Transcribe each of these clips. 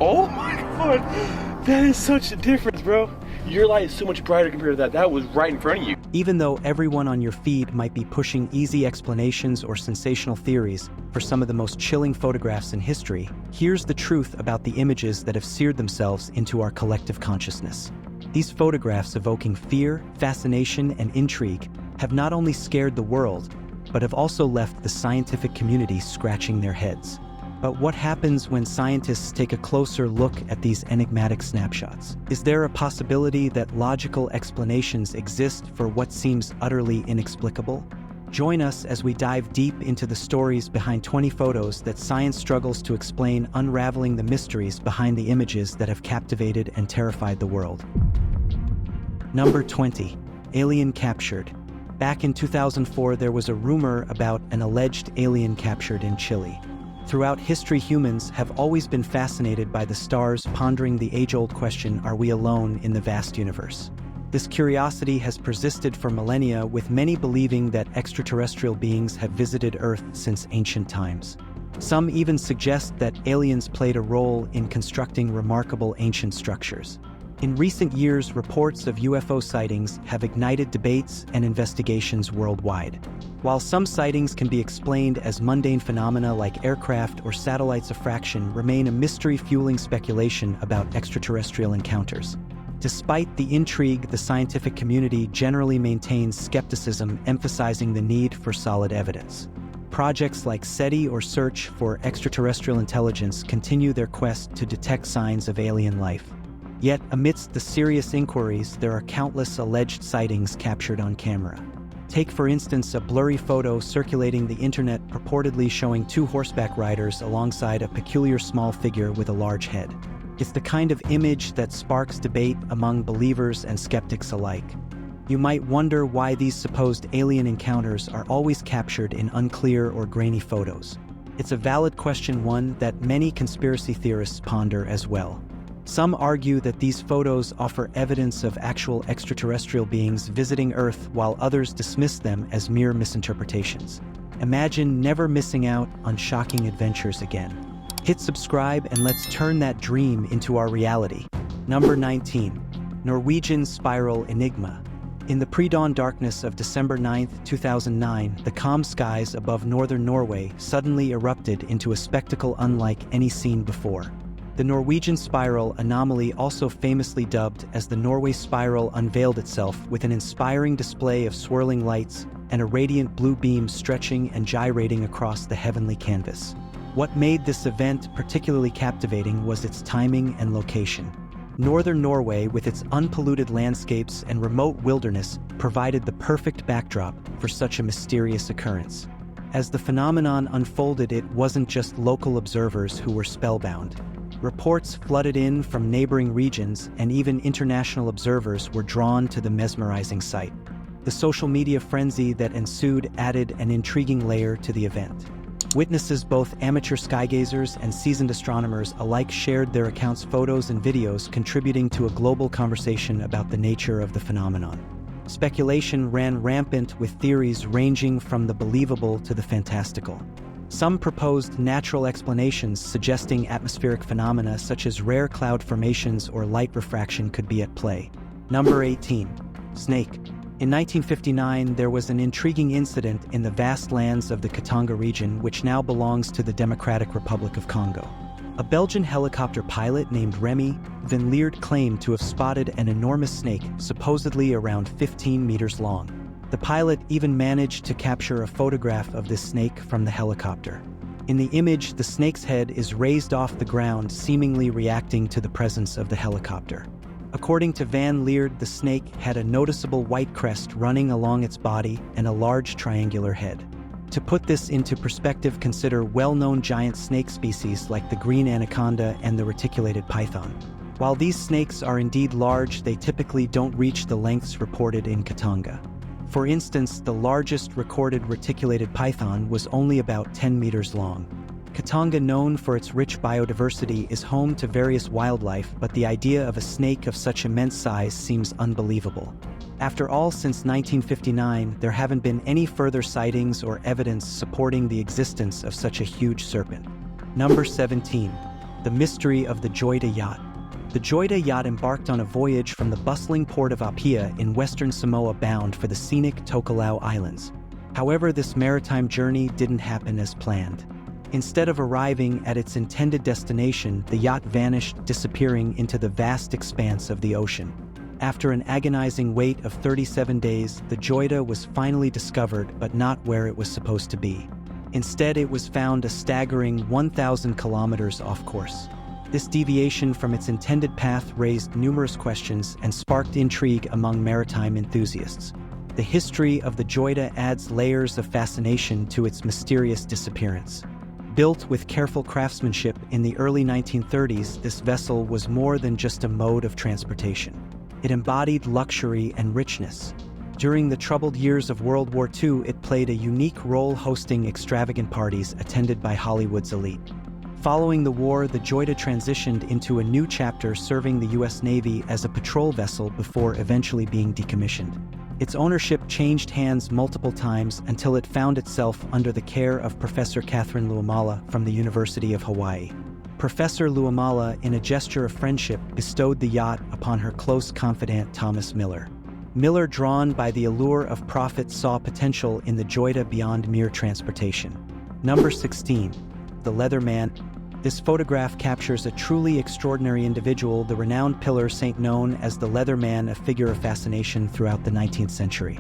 Oh my God, that is such a difference, bro. Your light is so much brighter compared to that. That was right in front of you. Even though everyone on your feed might be pushing easy explanations or sensational theories for some of the most chilling photographs in history, here's the truth about the images that have seared themselves into our collective consciousness. These photographs evoking fear, fascination, and intrigue have not only scared the world, but have also left the scientific community scratching their heads. But what happens when scientists take a closer look at these enigmatic snapshots? Is there a possibility that logical explanations exist for what seems utterly inexplicable? Join us as we dive deep into the stories behind 20 photos that science struggles to explain, unraveling the mysteries behind the images that have captivated and terrified the world. Number 20. Alien captured. Back in 2004, there was a rumor about an alleged alien captured in Chile. Throughout history, humans have always been fascinated by the stars, pondering the age-old question, are we alone in the vast universe? This curiosity has persisted for millennia, with many believing that extraterrestrial beings have visited Earth since ancient times. Some even suggest that aliens played a role in constructing remarkable ancient structures. In recent years, reports of UFO sightings have ignited debates and investigations worldwide. While some sightings can be explained as mundane phenomena like aircraft or satellites, a fraction remain a mystery, fueling speculation about extraterrestrial encounters. Despite the intrigue, the scientific community generally maintains skepticism, emphasizing the need for solid evidence. Projects like SETI or Search for Extraterrestrial Intelligence continue their quest to detect signs of alien life. Yet, amidst the serious inquiries, there are countless alleged sightings captured on camera. Take, for instance, a blurry photo circulating the internet purportedly showing two horseback riders alongside a peculiar small figure with a large head. It's the kind of image that sparks debate among believers and skeptics alike. You might wonder why these supposed alien encounters are always captured in unclear or grainy photos. It's a valid question, one that many conspiracy theorists ponder as well. Some argue that these photos offer evidence of actual extraterrestrial beings visiting Earth, while others dismiss them as mere misinterpretations. Imagine never missing out on shocking adventures again. Hit subscribe and let's turn that dream into our reality. Number 19. Norwegian Spiral Enigma. In the pre-dawn darkness of December 9, 2009, the calm skies above northern Norway suddenly erupted into a spectacle unlike any seen before. The Norwegian spiral anomaly, also famously dubbed as the Norway Spiral, unveiled itself with an inspiring display of swirling lights and a radiant blue beam stretching and gyrating across the heavenly canvas. What made this event particularly captivating was its timing and location. Northern Norway, with its unpolluted landscapes and remote wilderness, provided the perfect backdrop for such a mysterious occurrence. As the phenomenon unfolded, it wasn't just local observers who were spellbound. Reports flooded in from neighboring regions, and even international observers were drawn to the mesmerizing sight. The social media frenzy that ensued added an intriguing layer to the event. Witnesses, both amateur skygazers and seasoned astronomers alike, shared their accounts, photos, and videos, contributing to a global conversation about the nature of the phenomenon. Speculation ran rampant, with theories ranging from the believable to the fantastical. Some proposed natural explanations, suggesting atmospheric phenomena such as rare cloud formations or light refraction could be at play. Number 18. Snake. In 1959, there was an intriguing incident in the vast lands of the Katanga region, which now belongs to the Democratic Republic of Congo. A Belgian helicopter pilot named Remy Van Leerd claimed to have spotted an enormous snake, supposedly around 15 meters long. The pilot even managed to capture a photograph of this snake from the helicopter. In the image, the snake's head is raised off the ground, seemingly reacting to the presence of the helicopter. According to Van Leerd, the snake had a noticeable white crest running along its body and a large triangular head. To put this into perspective, consider well-known giant snake species like the green anaconda and the reticulated python. While these snakes are indeed large, they typically don't reach the lengths reported in Katanga. For instance, the largest recorded reticulated python was only about 10 meters long. Katanga, known for its rich biodiversity, is home to various wildlife, but the idea of a snake of such immense size seems unbelievable. After all, since 1959, there haven't been any further sightings or evidence supporting the existence of such a huge serpent. Number 17. the mystery of the Joyda yacht. The Joyda yacht embarked on a voyage from the bustling port of Apia in western Samoa bound for the scenic Tokelau Islands. However, this maritime journey didn't happen as planned. Instead of arriving at its intended destination, the yacht vanished, disappearing into the vast expanse of the ocean. After an agonizing wait of 37 days, the Joyda was finally discovered, but not where it was supposed to be. Instead, it was found a staggering 1,000 kilometers off course. This deviation from its intended path raised numerous questions and sparked intrigue among maritime enthusiasts. The history of the Joyda adds layers of fascination to its mysterious disappearance. Built with careful craftsmanship in the early 1930s, this vessel was more than just a mode of transportation. It embodied luxury and richness. During the troubled years of World War II, it played a unique role hosting extravagant parties attended by Hollywood's elite. Following the war, the Joyda transitioned into a new chapter, serving the U.S. Navy as a patrol vessel before eventually being decommissioned. Its ownership changed hands multiple times until it found itself under the care of Professor Catherine Luamala from the University of Hawaii. Professor Luamala, in a gesture of friendship, bestowed the yacht upon her close confidant Thomas Miller. Miller, drawn by the allure of profit, saw potential in the Joyda beyond mere transportation. Number 16. The Leatherman. This photograph captures a truly extraordinary individual, the renowned pillar saint known as the Leatherman, a figure of fascination throughout the 19th century.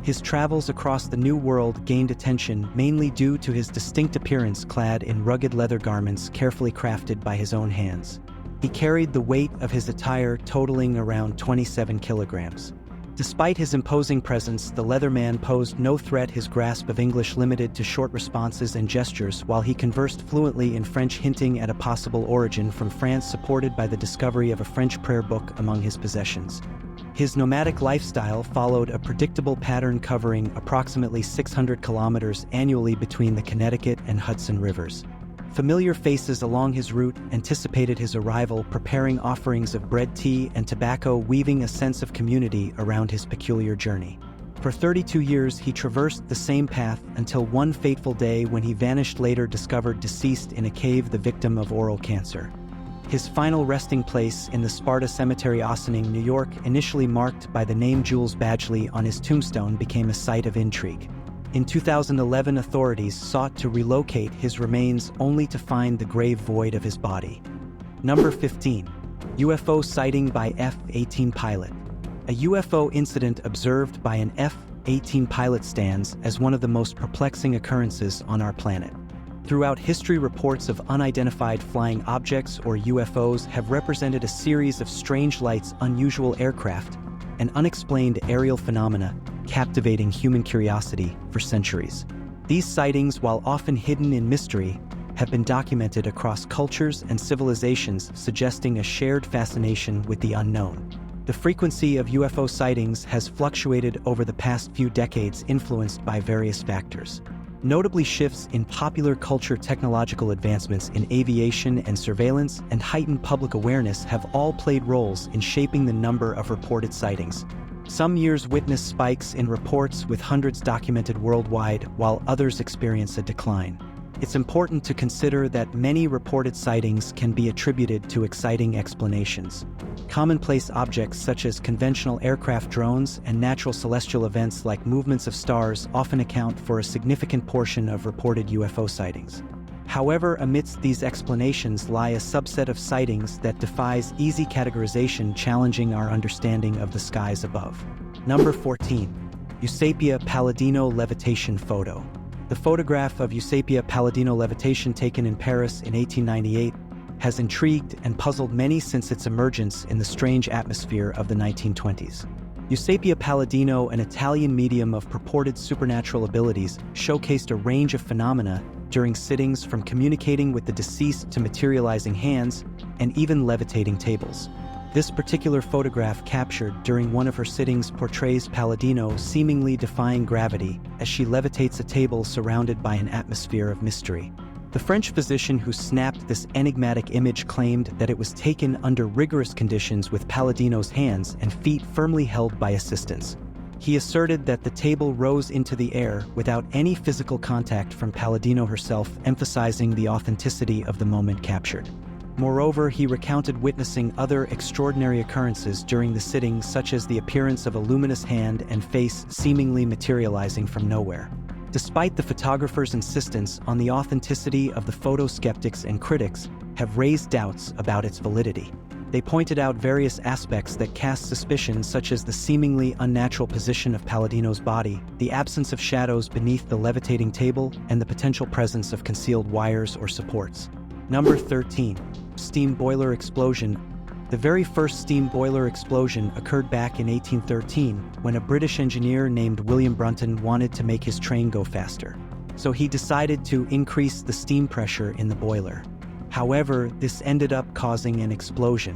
His travels across the New World gained attention mainly due to his distinct appearance, clad in rugged leather garments carefully crafted by his own hands. He carried the weight of his attire totaling around 27 kilograms. Despite his imposing presence, the Leatherman posed no threat, his grasp of English limited to short responses and gestures, while he conversed fluently in French, hinting at a possible origin from France, supported by the discovery of a French prayer book among his possessions. His nomadic lifestyle followed a predictable pattern, covering approximately 600 kilometers annually between the Connecticut and Hudson rivers. Familiar faces along his route anticipated his arrival, preparing offerings of bread, tea, and tobacco, weaving a sense of community around his peculiar journey. For 32 years, he traversed the same path until one fateful day when he vanished, later discovered deceased in a cave, the victim of oral cancer. His final resting place in the Sparta Cemetery, Ossining, New York, initially marked by the name Jules Badgley on his tombstone, became a site of intrigue. In 2011, authorities sought to relocate his remains only to find the grave void of his body. Number 15. UFO sighting by F-18 pilot. A UFO incident observed by an F-18 pilot stands as one of the most perplexing occurrences on our planet. Throughout history, reports of unidentified flying objects, or UFOs, have represented a series of strange lights, unusual aircraft, and unexplained aerial phenomena, captivating human curiosity for centuries. These sightings, while often hidden in mystery, have been documented across cultures and civilizations, suggesting a shared fascination with the unknown. The frequency of UFO sightings has fluctuated over the past few decades, influenced by various factors. Notably, shifts in popular culture, technological advancements in aviation and surveillance, and heightened public awareness have all played roles in shaping the number of reported sightings. Some years witnessed spikes in reports, with hundreds documented worldwide, while others experience a decline. It's important to consider that many reported sightings can be attributed to exciting explanations. Commonplace objects such as conventional aircraft, drones, and natural celestial events like movements of stars often account for a significant portion of reported UFO sightings. However, amidst these explanations lie a subset of sightings that defies easy categorization, challenging our understanding of the skies above. Number 14. Eusapia Palladino levitation photo. The photograph of Eusapia Palladino levitation, taken in Paris in 1898, has intrigued and puzzled many since its emergence in the strange atmosphere of the 1920s. Eusapia Palladino, an Italian medium of purported supernatural abilities, showcased a range of phenomena during sittings, from communicating with the deceased to materializing hands and even levitating tables. This particular photograph, captured during one of her sittings, portrays Palladino seemingly defying gravity as she levitates a table surrounded by an atmosphere of mystery. The French physician who snapped this enigmatic image claimed that it was taken under rigorous conditions, with Palladino's hands and feet firmly held by assistants. He asserted that the table rose into the air without any physical contact from Palladino herself, emphasizing the authenticity of the moment captured. Moreover, he recounted witnessing other extraordinary occurrences during the sitting, such as the appearance of a luminous hand and face seemingly materializing from nowhere. Despite the photographer's insistence on the authenticity of the photo, skeptics and critics have raised doubts about its validity. They pointed out various aspects that cast suspicion, such as the seemingly unnatural position of Palladino's body, the absence of shadows beneath the levitating table, and the potential presence of concealed wires or supports. Number 13. Steam boiler explosion. The very first steam boiler explosion occurred back in 1813 when a British engineer named William Brunton wanted to make his train go faster. So he decided to increase the steam pressure in the boiler. However, this ended up causing an explosion.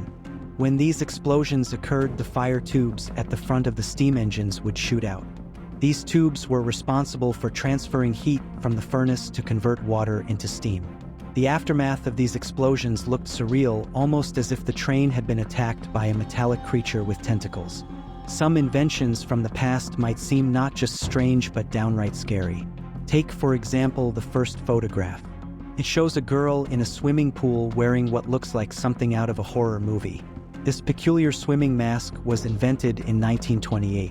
When these explosions occurred, the fire tubes at the front of the steam engines would shoot out. These tubes were responsible for transferring heat from the furnace to convert water into steam. The aftermath of these explosions looked surreal, almost as if the train had been attacked by a metallic creature with tentacles. Some inventions from the past might seem not just strange but downright scary. Take, for example, the first photograph. It shows a girl in a swimming pool wearing what looks like something out of a horror movie. This peculiar swimming mask was invented in 1928.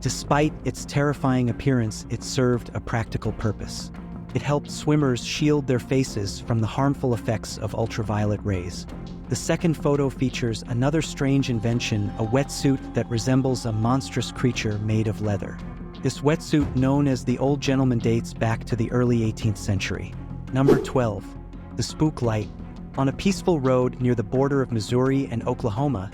Despite its terrifying appearance, it served a practical purpose. It helped swimmers shield their faces from the harmful effects of ultraviolet rays. The second photo features another strange invention, a wetsuit that resembles a monstrous creature made of leather. This wetsuit, known as the Old Gentleman, dates back to the early 18th century. Number 12. The spook light. On a peaceful road near the border of Missouri and Oklahoma,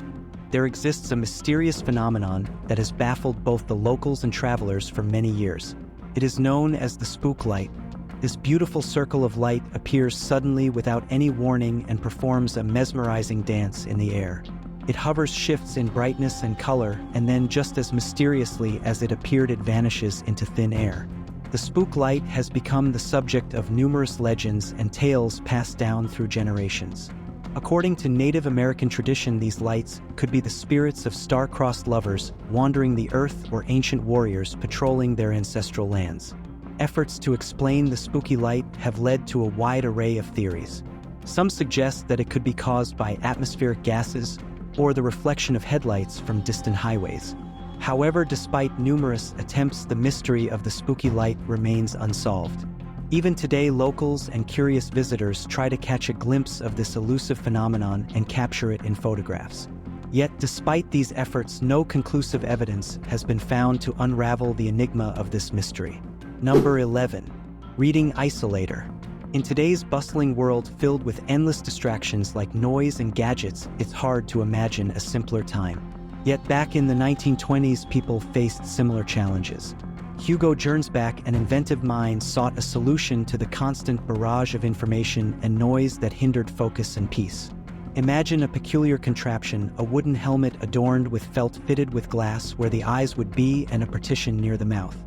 there exists a mysterious phenomenon that has baffled both the locals and travelers for many years. It is known as the spook light. This beautiful circle of light appears suddenly without any warning and performs a mesmerizing dance in the air. It hovers, shifts in brightness and color, and then, just as mysteriously as it appeared, it vanishes into thin air. The spook light has become the subject of numerous legends and tales passed down through generations. According to Native American tradition, these lights could be the spirits of star-crossed lovers wandering the earth or ancient warriors patrolling their ancestral lands. Efforts to explain the spooky light have led to a wide array of theories. Some suggest that it could be caused by atmospheric gases or the reflection of headlights from distant highways. However, despite numerous attempts, the mystery of the spooky light remains unsolved. Even today, locals and curious visitors try to catch a glimpse of this elusive phenomenon and capture it in photographs. Yet, despite these efforts, no conclusive evidence has been found to unravel the enigma of this mystery. Number 11. Reading isolator. In today's bustling world filled with endless distractions like noise and gadgets, it's hard to imagine a simpler time. Yet back in the 1920s, people faced similar challenges. Hugo Gernsback, an inventive mind, sought a solution to the constant barrage of information and noise that hindered focus and peace. Imagine a peculiar contraption, a wooden helmet adorned with felt fitted with glass where the eyes would be and a partition near the mouth.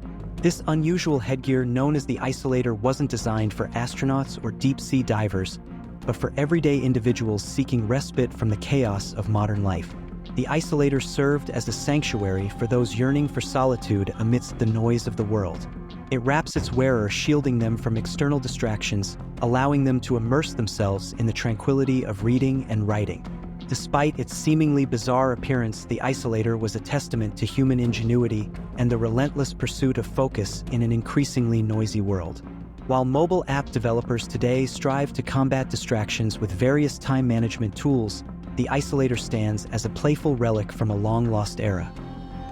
This unusual headgear, known as the isolator, wasn't designed for astronauts or deep-sea divers, but for everyday individuals seeking respite from the chaos of modern life. The isolator served as a sanctuary for those yearning for solitude amidst the noise of the world. It wraps its wearer, shielding them from external distractions, allowing them to immerse themselves in the tranquility of reading and writing. Despite its seemingly bizarre appearance, the isolator was a testament to human ingenuity and the relentless pursuit of focus in an increasingly noisy world. While mobile app developers today strive to combat distractions with various time management tools, the isolator stands as a playful relic from a long-lost era.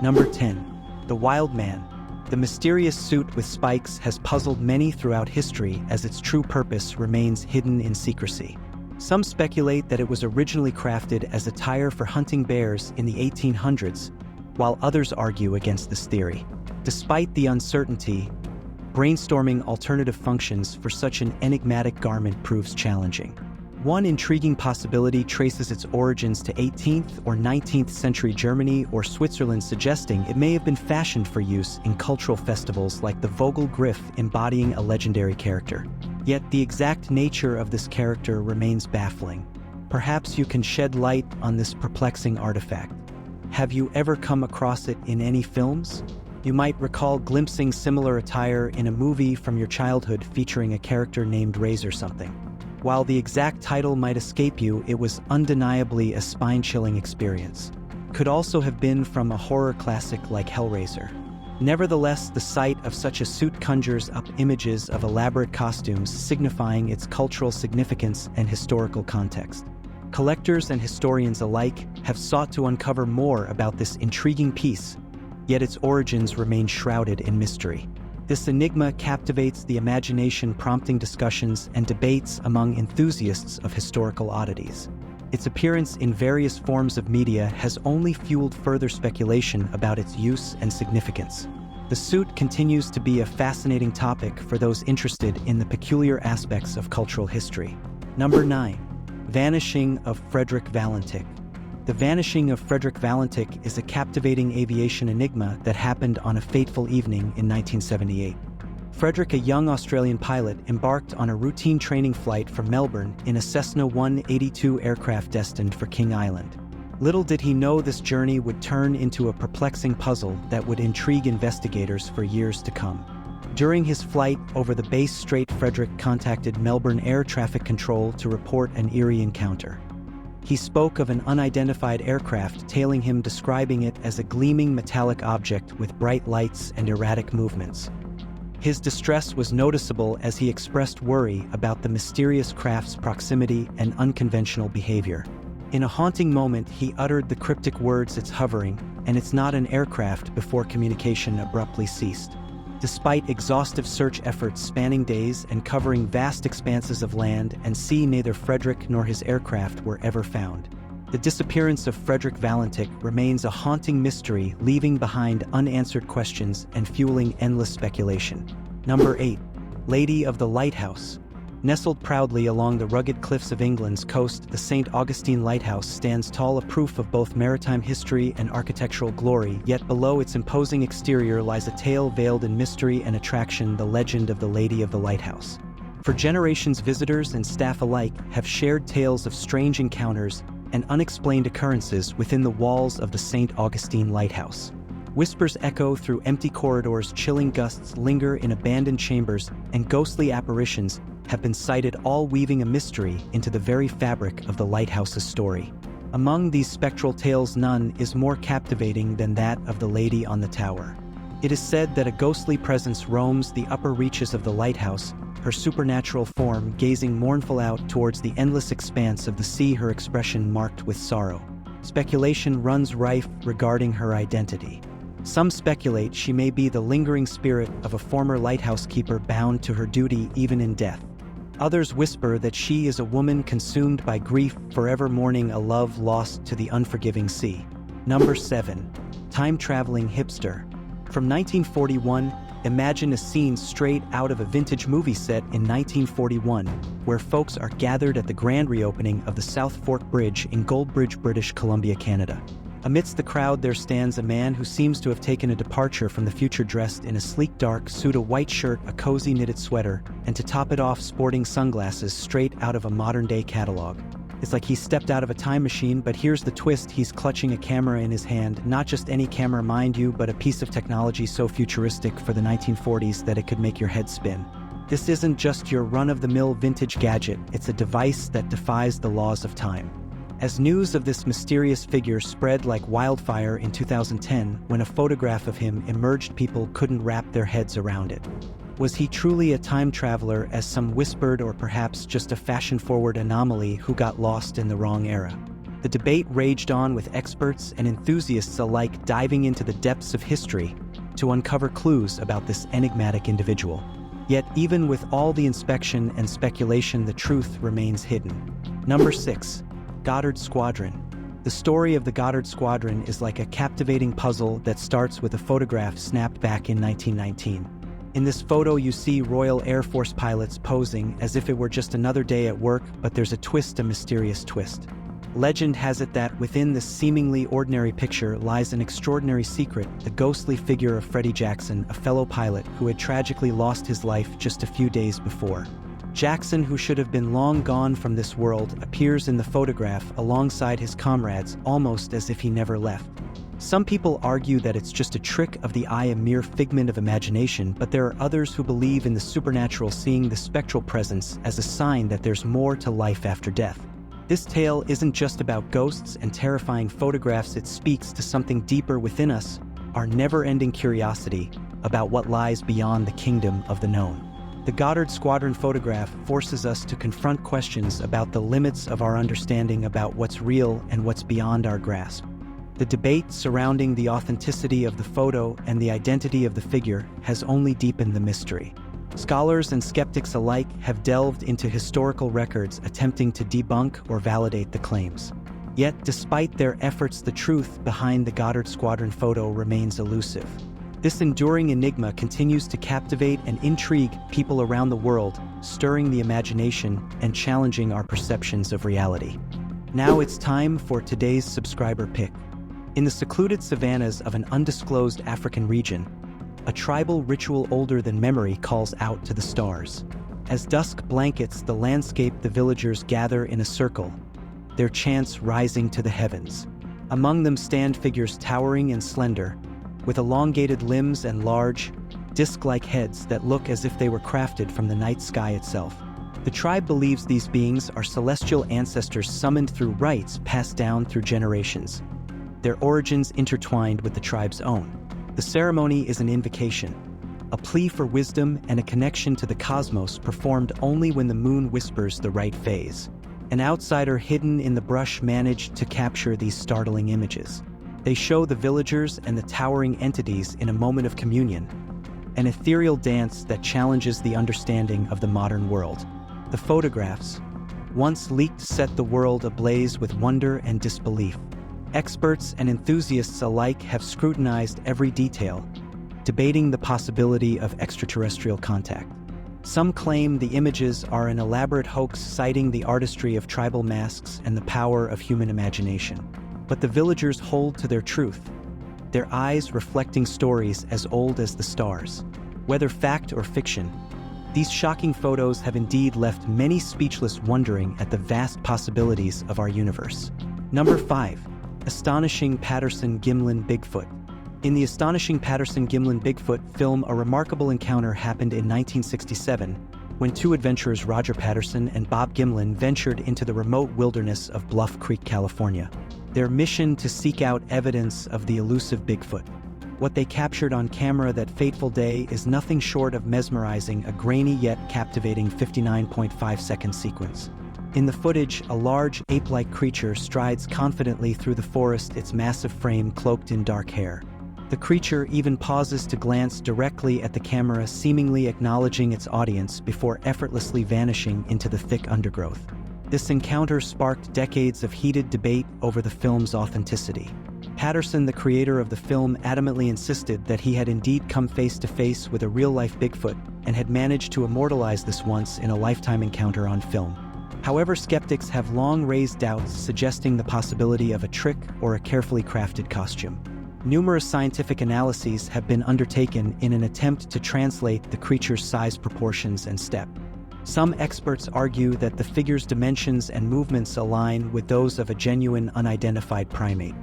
Number 10. The Wild Man. The mysterious suit with spikes has puzzled many throughout history, as its true purpose remains hidden in secrecy. Some speculate that it was originally crafted as attire for hunting bears in the 1800s, while others argue against this theory. Despite the uncertainty, brainstorming alternative functions for such an enigmatic garment proves challenging. One intriguing possibility traces its origins to 18th or 19th century Germany or Switzerland, suggesting it may have been fashioned for use in cultural festivals like the Vogelgriff, embodying a legendary character. Yet the exact nature of this character remains baffling. Perhaps you can shed light on this perplexing artifact. Have you ever come across it in any films? You might recall glimpsing similar attire in a movie from your childhood featuring a character named Razor something. While the exact title might escape you, it was undeniably a spine-chilling experience. Could also have been from a horror classic like Hellraiser. Nevertheless, the sight of such a suit conjures up images of elaborate costumes signifying its cultural significance and historical context. Collectors and historians alike have sought to uncover more about this intriguing piece, yet its origins remain shrouded in mystery. This enigma captivates the imagination, prompting discussions and debates among enthusiasts of historical oddities. Its appearance in various forms of media has only fueled further speculation about its use and significance. The suit continues to be a fascinating topic for those interested in the peculiar aspects of cultural history. Number 9. Vanishing of Frederick Valentik. The vanishing of Frederick Valentik is a captivating aviation enigma that happened on a fateful evening in 1978. Frederick, a young Australian pilot, embarked on a routine training flight from Melbourne in a Cessna 182 aircraft destined for King Island. Little did he know this journey would turn into a perplexing puzzle that would intrigue investigators for years to come. During his flight over the Bass Strait, Frederick contacted Melbourne Air Traffic Control to report an eerie encounter. He spoke of an unidentified aircraft tailing him, describing it as a gleaming metallic object with bright lights and erratic movements. His distress was noticeable as he expressed worry about the mysterious craft's proximity and unconventional behavior. In a haunting moment, he uttered the cryptic words, "It's hovering, and it's not an aircraft," before communication abruptly ceased. Despite exhaustive search efforts spanning days and covering vast expanses of land and sea, neither Frederick nor his aircraft were ever found. The disappearance of Frederick Valentik remains a haunting mystery, leaving behind unanswered questions and fueling endless speculation. Number 8. Lady of the Lighthouse. Nestled proudly along the rugged cliffs of England's coast, the St. Augustine Lighthouse stands tall, a proof of both maritime history and architectural glory, yet below its imposing exterior lies a tale veiled in mystery and attraction, the legend of the Lady of the Lighthouse. For generations, visitors and staff alike have shared tales of strange encounters and unexplained occurrences within the walls of the St. Augustine Lighthouse. Whispers echo through empty corridors, chilling gusts linger in abandoned chambers, and ghostly apparitions have been sighted, all weaving a mystery into the very fabric of the lighthouse's story. Among these spectral tales, none is more captivating than that of the Lady on the Tower. It is said that a ghostly presence roams the upper reaches of the lighthouse, her supernatural form gazing mournful out towards the endless expanse of the sea, her expression marked with sorrow. Speculation runs rife regarding her identity. Some speculate she may be the lingering spirit of a former lighthouse keeper bound to her duty even in death. Others whisper that she is a woman consumed by grief, forever mourning a love lost to the unforgiving sea. Number 7. Time-traveling hipster. From 1941, imagine a scene straight out of a vintage movie set in 1941, where folks are gathered at the grand reopening of the South Fork Bridge in Goldbridge, British Columbia, Canada. Amidst the crowd there stands a man who seems to have taken a departure from the future, dressed in a sleek dark suit, a white shirt, a cozy knitted sweater, and to top it off, sporting sunglasses straight out of a modern-day catalog. It's like he stepped out of a time machine, but here's the twist: he's clutching a camera in his hand. Not just any camera, mind you, but a piece of technology so futuristic for the 1940s that it could make your head spin. This isn't just your run-of-the-mill vintage gadget, it's a device that defies the laws of time. As news of this mysterious figure spread like wildfire in 2010, when a photograph of him emerged, people couldn't wrap their heads around it. Was he truly a time traveler, as some whispered, or perhaps just a fashion-forward anomaly who got lost in the wrong era? The debate raged on, with experts and enthusiasts alike diving into the depths of history to uncover clues about this enigmatic individual. Yet even with all the inspection and speculation, the truth remains hidden. Number 6. Goddard Squadron. The story of the Goddard Squadron is like a captivating puzzle that starts with a photograph snapped back in 1919. In this photo, you see Royal Air Force pilots posing as if it were just another day at work, but there's a twist, a mysterious twist. Legend has it that within this seemingly ordinary picture lies an extraordinary secret: the ghostly figure of Freddie Jackson, a fellow pilot who had tragically lost his life just a few days before. Jackson, who should have been long gone from this world, appears in the photograph alongside his comrades, almost as if he never left. Some people argue that it's just a trick of the eye, a mere figment of imagination, but there are others who believe in the supernatural, seeing the spectral presence as a sign that there's more to life after death. This tale isn't just about ghosts and terrifying photographs, it speaks to something deeper within us, our never-ending curiosity about what lies beyond the kingdom of the known. The Goddard Squadron photograph forces us to confront questions about the limits of our understanding about what's real and what's beyond our grasp. The debate surrounding the authenticity of the photo and the identity of the figure has only deepened the mystery. Scholars and skeptics alike have delved into historical records attempting to debunk or validate the claims. Yet, despite their efforts, the truth behind the Goddard Squadron photo remains elusive. This enduring enigma continues to captivate and intrigue people around the world, stirring the imagination and challenging our perceptions of reality. Now it's time for today's subscriber pick. In the secluded savannas of an undisclosed African region, a tribal ritual older than memory calls out to the stars. As dusk blankets the landscape, the villagers gather in a circle, their chants rising to the heavens. Among them stand figures towering and slender, with elongated limbs and large, disc-like heads that look as if they were crafted from the night sky itself. The tribe believes these beings are celestial ancestors summoned through rites passed down through generations, their origins intertwined with the tribe's own. The ceremony is an invocation, a plea for wisdom and a connection to the cosmos performed only when the moon whispers the right phase. An outsider hidden in the brush managed to capture these startling images. They show the villagers and the towering entities in a moment of communion, an ethereal dance that challenges the understanding of the modern world. The photographs, once leaked, set the world ablaze with wonder and disbelief. Experts and enthusiasts alike have scrutinized every detail, debating the possibility of extraterrestrial contact. Some claim the images are an elaborate hoax, citing the artistry of tribal masks and the power of human imagination. But the villagers hold to their truth, their eyes reflecting stories as old as the stars. Whether fact or fiction, these shocking photos have indeed left many speechless, wondering at the vast possibilities of our universe. Number 5. Astonishing Patterson-Gimlin Bigfoot. In the Astonishing Patterson-Gimlin Bigfoot film, a remarkable encounter happened in 1967 when two adventurers, Roger Patterson and Bob Gimlin, ventured into the remote wilderness of Bluff Creek, California. Their mission to seek out evidence of the elusive Bigfoot. What they captured on camera that fateful day is nothing short of mesmerizing, a grainy yet captivating 59.5-second sequence. In the footage, a large, ape-like creature strides confidently through the forest, its massive frame cloaked in dark hair. The creature even pauses to glance directly at the camera, seemingly acknowledging its audience before effortlessly vanishing into the thick undergrowth. This encounter sparked decades of heated debate over the film's authenticity. Patterson, the creator of the film, adamantly insisted that he had indeed come face to face with a real-life Bigfoot and had managed to immortalize this once-in-a-lifetime encounter on film. However, skeptics have long raised doubts, suggesting the possibility of a trick or a carefully crafted costume. Numerous scientific analyses have been undertaken in an attempt to translate the creature's size, proportions, and step. Some experts argue that the figure's dimensions and movements align with those of a genuine unidentified primate.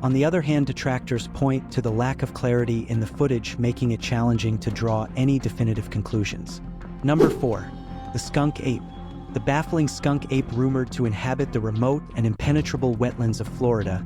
On the other hand, detractors point to the lack of clarity in the footage, making it challenging to draw any definitive conclusions. Number 4. The skunk ape. The baffling skunk ape, rumored to inhabit the remote and impenetrable wetlands of Florida,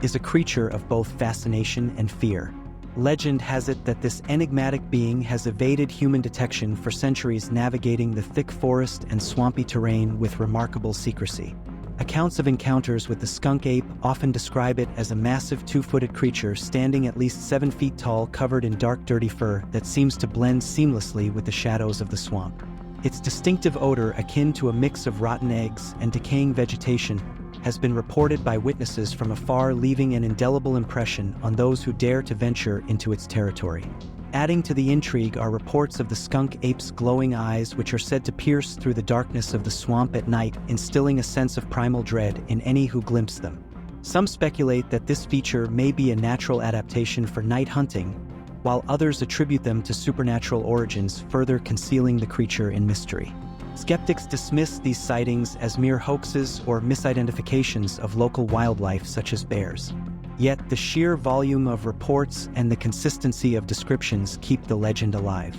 is a creature of both fascination and fear. Legend has it that this enigmatic being has evaded human detection for centuries, navigating the thick forest and swampy terrain with remarkable secrecy. Accounts of encounters with the skunk ape often describe it as a massive 2-footed creature standing at least 7 feet tall, covered in dark, dirty fur that seems to blend seamlessly with the shadows of the swamp. Its distinctive odor, akin to a mix of rotten eggs and decaying vegetation, has been reported by witnesses from afar, leaving an indelible impression on those who dare to venture into its territory. Adding to the intrigue are reports of the skunk ape's glowing eyes, which are said to pierce through the darkness of the swamp at night, instilling a sense of primal dread in any who glimpse them. Some speculate that this feature may be a natural adaptation for night hunting, while others attribute them to supernatural origins, further concealing the creature in mystery. Skeptics dismiss these sightings as mere hoaxes or misidentifications of local wildlife such as bears. Yet the sheer volume of reports and the consistency of descriptions keep the legend alive.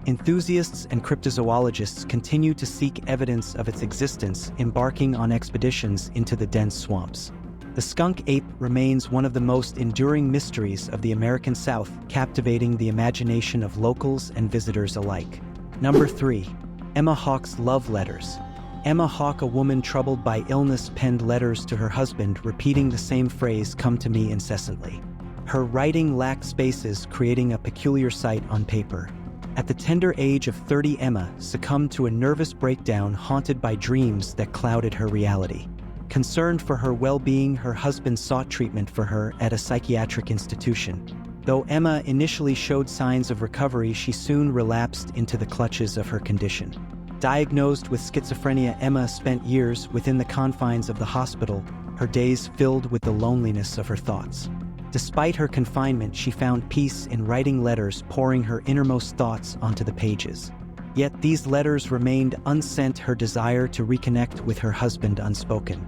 Enthusiasts and cryptozoologists continue to seek evidence of its existence, embarking on expeditions into the dense swamps. The skunk ape remains one of the most enduring mysteries of the American South, captivating the imagination of locals and visitors alike. Number 3. Emma Hawke's love letters. Emma Hawke, a woman troubled by illness, penned letters to her husband, repeating the same phrase, "Come to me," incessantly. Her writing lacked spaces, creating a peculiar sight on paper. At the tender age of 30, Emma succumbed to a nervous breakdown, haunted by dreams that clouded her reality. Concerned for her well-being, her husband sought treatment for her at a psychiatric institution. Though Emma initially showed signs of recovery, she soon relapsed into the clutches of her condition. Diagnosed with schizophrenia, Emma spent years within the confines of the hospital, her days filled with the loneliness of her thoughts. Despite her confinement, she found peace in writing letters, pouring her innermost thoughts onto the pages. Yet these letters remained unsent, her desire to reconnect with her husband unspoken.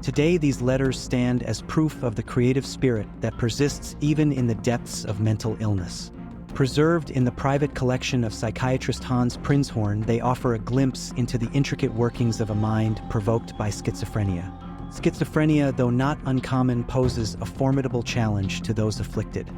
Today, these letters stand as proof of the creative spirit that persists even in the depths of mental illness. Preserved in the private collection of psychiatrist Hans Prinzhorn, they offer a glimpse into the intricate workings of a mind provoked by schizophrenia. Schizophrenia, though not uncommon, poses a formidable challenge to those afflicted.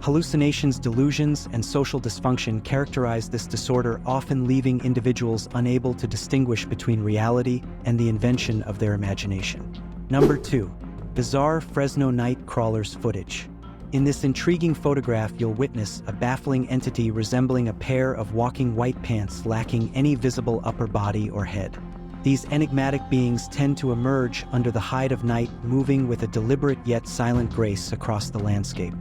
Hallucinations, delusions, and social dysfunction characterize this disorder, often leaving individuals unable to distinguish between reality and the invention of their imagination. Number 2. Bizarre Fresno night crawlers footage. In this intriguing photograph, you'll witness a baffling entity resembling a pair of walking white pants lacking any visible upper body or head. These enigmatic beings tend to emerge under the hide of night, moving with a deliberate yet silent grace across the landscape.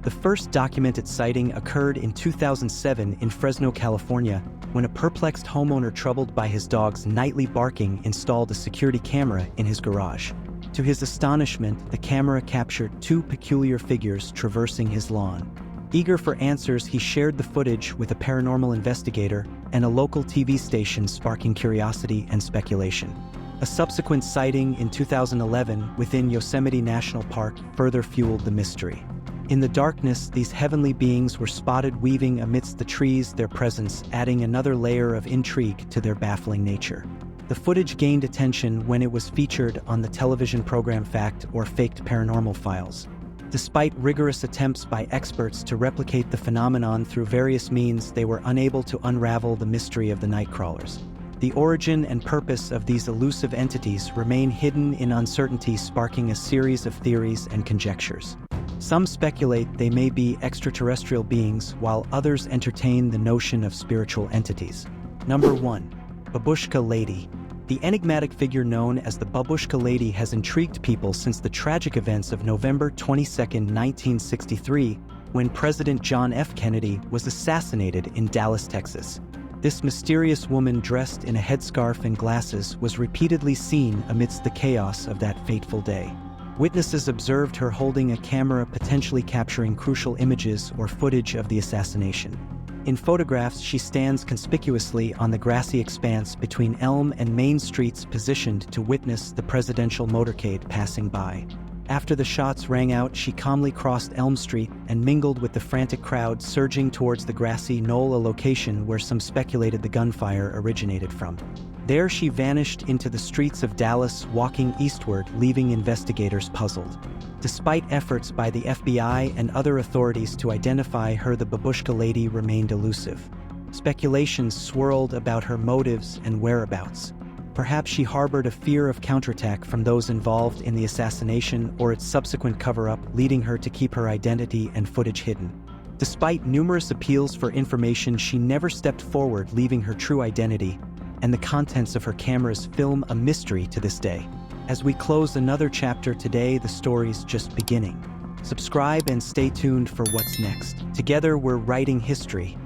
The first documented sighting occurred in 2007 in Fresno, California, when a perplexed homeowner troubled by his dog's nightly barking installed a security camera in his garage. To his astonishment, the camera captured two peculiar figures traversing his lawn. Eager for answers, he shared the footage with a paranormal investigator and a local TV station, sparking curiosity and speculation. A subsequent sighting in 2011 within Yosemite National Park further fueled the mystery. In the darkness, these heavenly beings were spotted weaving amidst the trees, their presence adding another layer of intrigue to their baffling nature. The footage gained attention when it was featured on the television program Fact or Faked Paranormal Files. Despite rigorous attempts by experts to replicate the phenomenon through various means, they were unable to unravel the mystery of the nightcrawlers. The origin and purpose of these elusive entities remain hidden in uncertainty, sparking a series of theories and conjectures. Some speculate they may be extraterrestrial beings, while others entertain the notion of spiritual entities. Number 1. Babushka Lady. The enigmatic figure known as the Babushka Lady has intrigued people since the tragic events of November 22, 1963, when President John F. Kennedy was assassinated in Dallas, Texas. This mysterious woman, dressed in a headscarf and glasses, was repeatedly seen amidst the chaos of that fateful day. Witnesses observed her holding a camera, potentially capturing crucial images or footage of the assassination. In photographs, she stands conspicuously on the grassy expanse between Elm and Main Streets, positioned to witness the presidential motorcade passing by. After the shots rang out, she calmly crossed Elm Street and mingled with the frantic crowd surging towards the grassy knoll, a location where some speculated the gunfire originated from. There she vanished into the streets of Dallas, walking eastward, leaving investigators puzzled. Despite efforts by the FBI and other authorities to identify her, the Babushka Lady remained elusive. Speculations swirled about her motives and whereabouts. Perhaps she harbored a fear of counterattack from those involved in the assassination or its subsequent cover-up, leading her to keep her identity and footage hidden. Despite numerous appeals for information, she never stepped forward, leaving her true identity and the contents of her camera's film a mystery to this day. As we close another chapter today, the story's just beginning. Subscribe and stay tuned for what's next. Together, we're writing history,